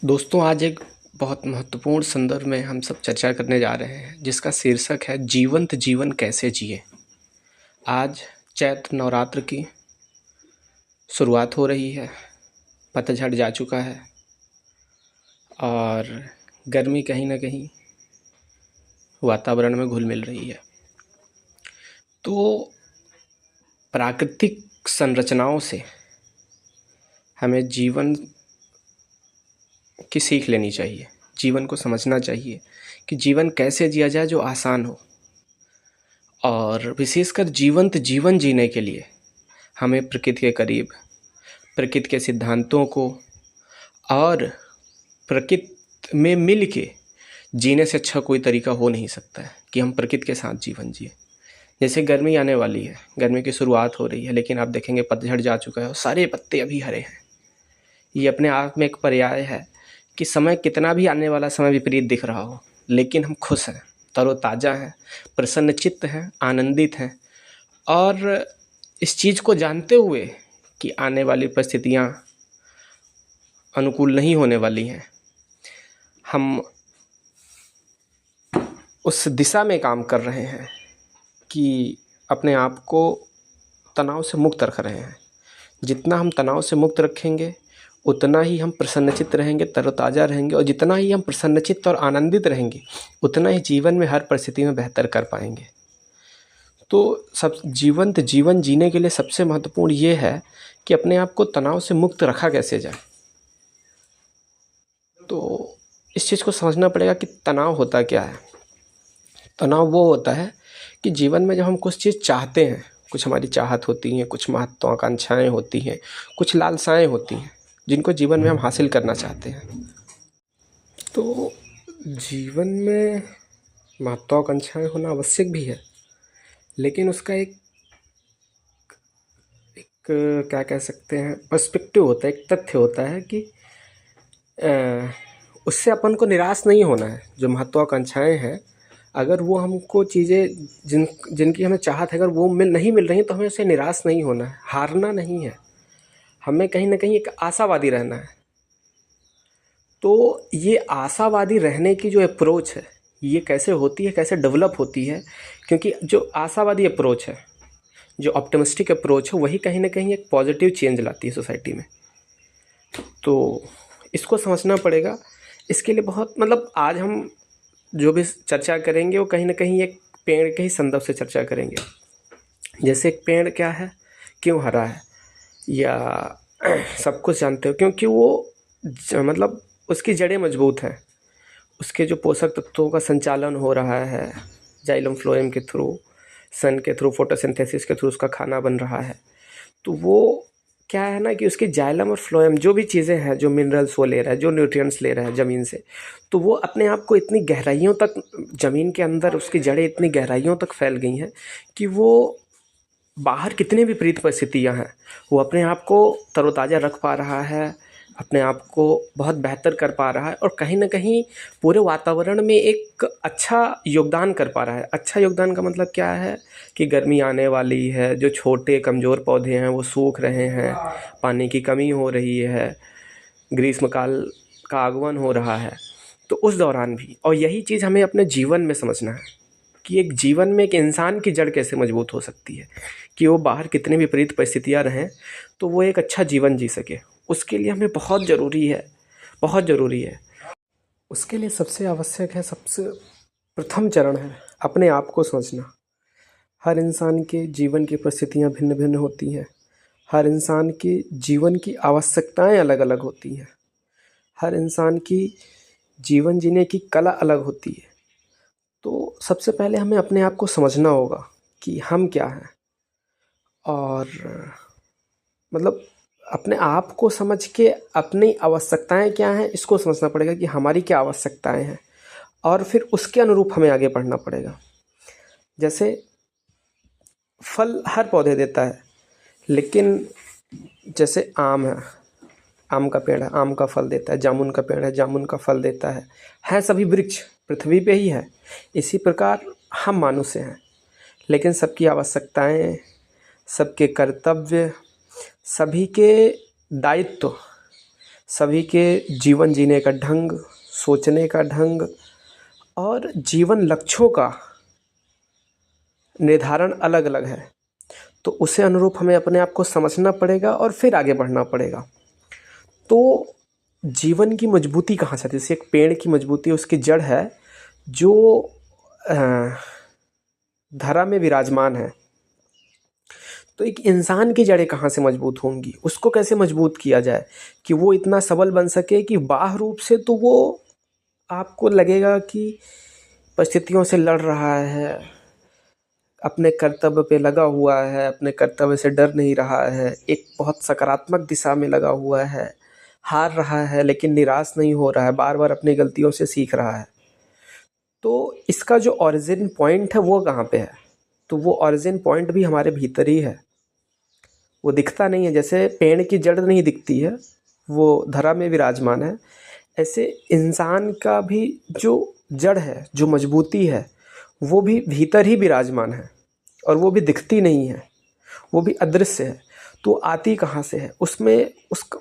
दोस्तों, आज एक बहुत महत्वपूर्ण संदर्भ में हम सब चर्चा करने जा रहे हैं, जिसका शीर्षक है जीवंत जीवन कैसे जिए। आज चैत्र नवरात्र की शुरुआत हो रही है। पतझड़ जा चुका है और गर्मी कहीं ना कहीं वातावरण में घुल मिल रही है। तो प्राकृतिक संरचनाओं से हमें जीवन की सीख लेनी चाहिए, जीवन को समझना चाहिए कि जीवन कैसे जिया जाए जो आसान हो। और विशेषकर जीवंत जीवन जीने के लिए हमें प्रकृति के करीब, प्रकृति के सिद्धांतों को और प्रकृति में मिल के जीने से अच्छा कोई तरीका हो नहीं सकता है कि हम प्रकृति के साथ जीवन जिए। जैसे गर्मी आने वाली है, गर्मी की शुरुआत हो रही है, लेकिन आप देखेंगे पतझड़ जा चुका है और सारे पत्ते अभी हरे हैं। ये अपने आप में एक पर्याय है कि समय कितना भी आने वाला समय विपरीत दिख रहा हो, लेकिन हम खुश हैं, तरोताज़ा हैं, प्रसन्नचित्त हैं, आनंदित हैं। और इस चीज़ को जानते हुए कि आने वाली परिस्थितियाँ अनुकूल नहीं होने वाली हैं, हम उस दिशा में काम कर रहे हैं कि अपने आप को तनाव से मुक्त रख रहे हैं। जितना हम तनाव से मुक्त रखेंगे उतना ही हम प्रसन्नचित्त रहेंगे, तरोताज़ा रहेंगे, और जितना ही हम प्रसन्नचित्त और आनंदित रहेंगे उतना ही जीवन में हर परिस्थिति में बेहतर कर पाएंगे। तो सब जीवंत जीवन जीने के लिए सबसे महत्वपूर्ण ये है कि अपने आप को तनाव से मुक्त रखा कैसे जाए। तो इस चीज़ को समझना पड़ेगा कि तनाव होता क्या है। तनाव वो होता है कि जीवन में जब हम कुछ चीज़ चाहते हैं, कुछ हमारी चाहत होती हैं, कुछ महत्वाकांक्षाएँ होती हैं, कुछ लालसाएँ होती हैं जिनको जीवन में हम हासिल करना चाहते हैं। तो जीवन में महत्वाकांक्षाएँ होना आवश्यक भी है, लेकिन उसका एक क्या कह सकते हैं पर्सपेक्टिव होता है, एक तथ्य होता है कि उससे अपन को निराश नहीं होना है। जो महत्वाकांक्षाएँ हैं, अगर वो हमको चीज़ें जिनकी हमें चाहत है, अगर वो नहीं मिल रही हैं, तो हमें उससे निराश नहीं होना है, हारना नहीं है। हमें कहीं ना कहीं एक आशावादी रहना है। तो ये आशावादी रहने की जो अप्रोच है, ये कैसे होती है, कैसे डेवलप होती है, क्योंकि जो आशावादी अप्रोच है, जो ऑप्टिमिस्टिक अप्रोच है, वही कहीं ना कहीं एक पॉजिटिव चेंज लाती है सोसाइटी में। तो इसको समझना पड़ेगा। इसके लिए बहुत आज हम जो भी चर्चा करेंगे वो कहीं ना कहीं एक पेड़ के ही संदर्भ से चर्चा करेंगे। जैसे एक पेड़ क्या है, क्यों हरा है, या सब कुछ जानते हो, क्योंकि वो उसकी जड़ें मजबूत हैं, उसके जो पोषक तत्वों का संचालन हो रहा है जाइलम फ्लोएम के थ्रू, सन के थ्रू, फोटोसिंथेसिस के थ्रू उसका खाना बन रहा है। तो वो क्या है ना कि उसकी जाइलम और फ्लोएम जो भी चीज़ें हैं, जो मिनरल्स वो ले रहा है, जो न्यूट्रिएंट्स ले रहा है ज़मीन से, तो वो अपने आप को इतनी गहराइयों तक, ज़मीन के अंदर उसकी जड़ें इतनी गहराइयों तक फैल गई हैं कि वो बाहर कितने भी विपरीत परिस्थितियाँ हैं, वो अपने आप को तरोताज़ा रख पा रहा है, अपने आप को बहुत बेहतर कर पा रहा है, और कहीं ना कहीं पूरे वातावरण में एक अच्छा योगदान कर पा रहा है। अच्छा योगदान का मतलब क्या है कि गर्मी आने वाली है, जो छोटे कमज़ोर पौधे हैं वो सूख रहे हैं, पानी की कमी हो रही है, ग्रीष्मकाल का आगमन हो रहा है। तो उस दौरान भी, और यही चीज़ हमें अपने जीवन में समझना है कि एक जीवन में एक इंसान की जड़ कैसे मजबूत हो सकती है, कि वो बाहर कितने विपरीत परिस्थितियाँ रहें तो वो एक अच्छा जीवन जी सके। उसके लिए हमें बहुत ज़रूरी है, बहुत ज़रूरी है। उसके लिए सबसे आवश्यक है, सबसे प्रथम चरण है अपने आप को समझना। हर इंसान के जीवन की परिस्थितियाँ भिन्न भिन्न होती हैं, हर इंसान के जीवन की आवश्यकताएं अलग अलग होती हैं, हर इंसान की जीवन जीने की कला अलग होती है। तो सबसे पहले हमें अपने आप को समझना होगा कि हम क्या हैं, और अपने आप को समझ के अपनी आवश्यकताएं क्या हैं इसको समझना पड़ेगा कि हमारी क्या आवश्यकताएं हैं, और फिर उसके अनुरूप हमें आगे बढ़ना पड़ेगा। जैसे फल हर पौधे देता है, लेकिन जैसे आम है, आम का पेड़ है, आम का फल देता है, जामुन का पेड़ है, जामुन का फल देता है सभी वृक्ष पृथ्वी पे ही है। इसी प्रकार हम मनुष्य हैं, लेकिन सबकी आवश्यकताएं, सबके कर्तव्य, सभी के दायित्व, सभी के जीवन जीने का ढंग, सोचने का ढंग और जीवन लक्ष्यों का निर्धारण अलग अलग है। तो उसे अनुरूप हमें अपने आप को समझना पड़ेगा और फिर आगे बढ़ना पड़ेगा। तो जीवन की मजबूती कहाँ से आती है? जैसे एक पेड़ की मजबूती उसकी जड़ है जो धरा में विराजमान है। तो एक इंसान की जड़ें कहाँ से मजबूत होंगी? उसको कैसे मजबूत किया जाए कि वो इतना सबल बन सके कि बाह्य रूप से तो वो आपको लगेगा कि परिस्थितियों से लड़ रहा है, अपने कर्तव्य पे लगा हुआ है, अपने कर्तव्य से डर नहीं रहा है, एक बहुत सकारात्मक दिशा में लगा हुआ है, हार रहा है लेकिन निराश नहीं हो रहा है, बार बार अपनी गलतियों से सीख रहा है। तो इसका जो ओरिजिन पॉइंट है वो कहाँ पे है? तो वो ओरिजिन पॉइंट भी हमारे भीतर ही है, वो दिखता नहीं है। जैसे पेड़ की जड़ नहीं दिखती है, वो धरा में विराजमान है, ऐसे इंसान का भी जो जड़ है, जो मजबूती है, वो भी भीतर ही विराजमान है और वो भी दिखती नहीं है, वो भी अदृश्य है। तो आती कहाँ से है? उसमें उसका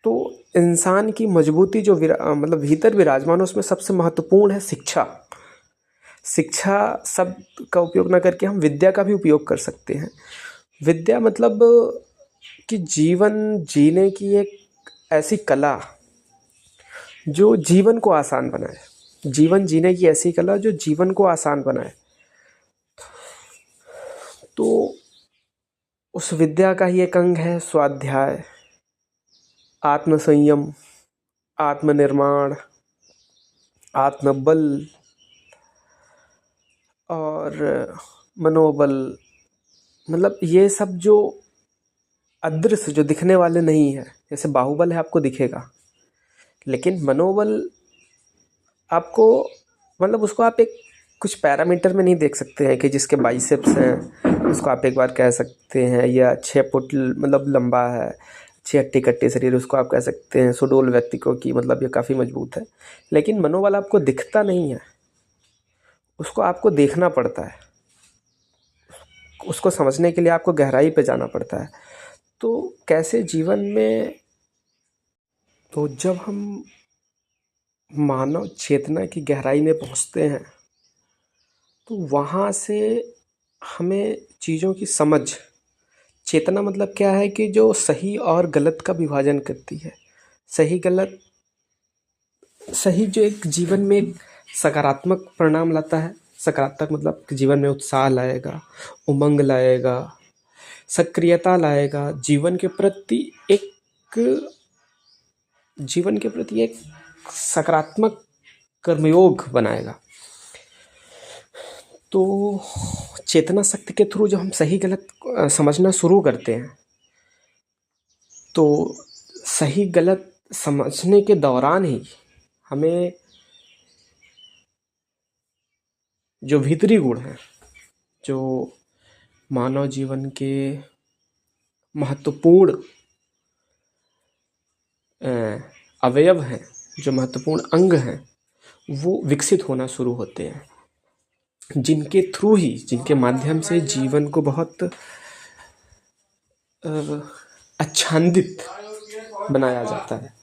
तो इंसान की मजबूती जो मतलब भीतर विराजमान है, उसमें सबसे महत्वपूर्ण है शिक्षा। शिक्षा शब्द का उपयोग ना करके हम विद्या का भी उपयोग कर सकते हैं। विद्या मतलब कि जीवन जीने की एक ऐसी कला जो जीवन को आसान बनाए, जीवन जीने की ऐसी कला जो जीवन को आसान बनाए। तो उस विद्या का ही एक अंग है स्वाध्याय, आत्मसंयम, आत्मनिर्माण, आत्मबल और मनोबल। मतलब ये सब जो अदृश्य, जो दिखने वाले नहीं है, जैसे बाहुबल है आपको दिखेगा, लेकिन मनोबल आपको मतलब उसको आप एक कुछ पैरामीटर में नहीं देख सकते हैं कि जिसके बाइसेप्स हैं उसको आप एक बार कह सकते हैं, या 6 फुट मतलब लंबा है, 6 हट्टी कट्टी शरीर, उसको आप कह सकते हैं सुडौल व्यक्ति को कि मतलब ये काफ़ी मजबूत है। लेकिन मनोबल आपको दिखता नहीं है, उसको आपको देखना पड़ता है, उसको समझने के लिए आपको गहराई पे जाना पड़ता है। तो कैसे जीवन में, तो जब हम मानव चेतना की गहराई में पहुंचते हैं तो वहाँ से हमें चीज़ों की समझ, चेतना मतलब क्या है कि जो सही और गलत का विभाजन करती है। सही गलत, सही जो एक जीवन में एक सकारात्मक परिणाम लाता है, सकारात्मक मतलब कि जीवन में उत्साह लाएगा, उमंग लाएगा, सक्रियता लाएगा, जीवन के प्रति एक सकारात्मक कर्मयोग बनाएगा। तो चेतना शक्ति के थ्रू जब हम सही गलत समझना शुरू करते हैं तो सही गलत समझने के दौरान ही हमें जो भीतरी गुण हैं, जो मानव जीवन के महत्वपूर्ण अवयव हैं, जो महत्वपूर्ण अंग हैं, वो विकसित होना शुरू होते हैं, जिनके थ्रू ही, जिनके माध्यम से जीवन को बहुत आच्छादित बनाया जाता है।